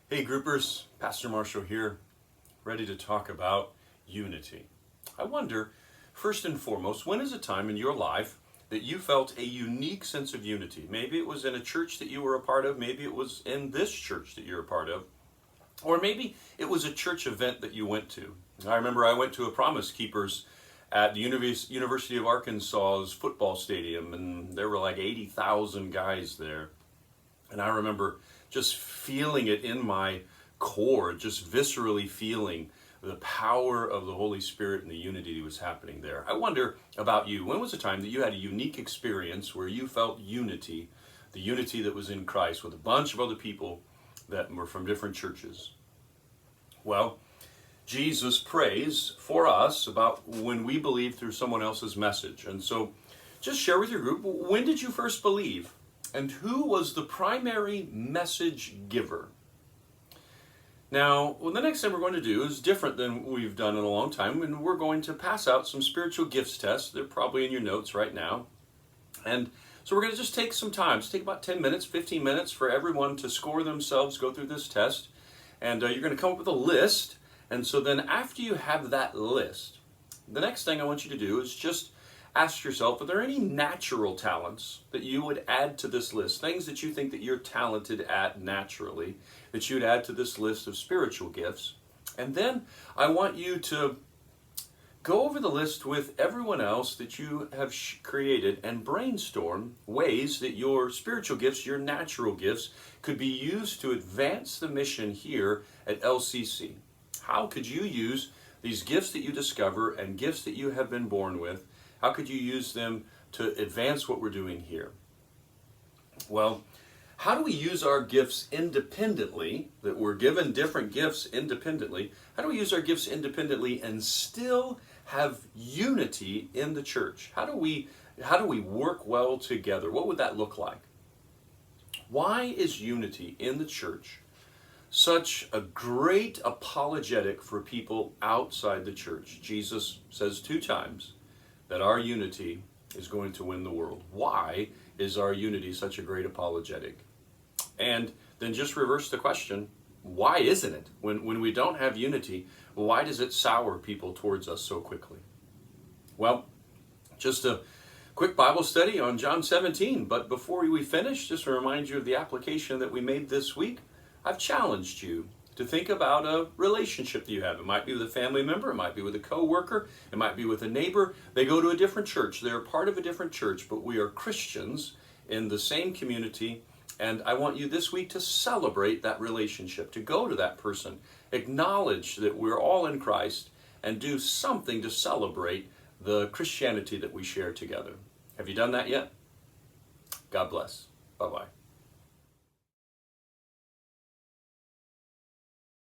Hey groupers, Pastor Marshall here, ready to talk about unity. I wonder, first and foremost, when is a time in your life that you felt a unique sense of unity? Maybe it was in a church that you were a part of, maybe it was in this church that you're a part of, or maybe it was a church event that you went to. I remember I went to a Promise Keepers at the University of Arkansas's football stadium, and there were like 80,000 guys there. And I remember just feeling it in my core, just viscerally feeling the power of the Holy Spirit and the unity that was happening there. I wonder about you. When was the time that you had a unique experience where you felt unity, the unity that was in Christ, with a bunch of other people that were from different churches? Well, Jesus prays for us about when we believe through someone else's message. And so just share with your group, when did you first believe? And who was the primary message giver? Now, the next thing we're going to do is different than we've done in a long time, and we're going to pass out some spiritual gifts tests. They're probably in your notes right now. And so we're going to just take some time. Just take about 10 minutes, 15 minutes for everyone to score themselves, go through this test. And you're going to come up with a list. And so then after you have that list, the next thing I want you to do is just ask yourself, are there any natural talents that you would add to this list? Things that you think that you're talented at naturally, that you'd add to this list of spiritual gifts. And then I want you to go over the list with everyone else that you have created and brainstorm ways that your spiritual gifts, your natural gifts, could be used to advance the mission here at LCC. How could you use these gifts that you discover and gifts that you have been born with? How could you use them to advance what we're doing here? Well, how do we use our gifts independently, that we're given different gifts independently? How do we use our gifts independently and still have unity in the church? How do we work well together? What would that look like? Why is unity in the church such a great apologetic for people outside the church? Jesus says 2 times that our unity is going to win the world. Why is our unity such a great apologetic? And then just reverse the question, why isn't it? When we don't have unity, why does it sour people towards us so quickly? Well, just a quick Bible study on John 17. But before we finish, just to remind you of the application that we made this week, I've challenged you to think about a relationship that you have. It might be with a family member, it might be with a coworker, it might be with a neighbor. They go to a different church. They're part of a different church, but we are Christians in the same community. And I want you this week to celebrate that relationship, to go to that person, acknowledge that we're all in Christ, and do something to celebrate the Christianity that we share together. Have you done that yet? God bless. Bye-bye.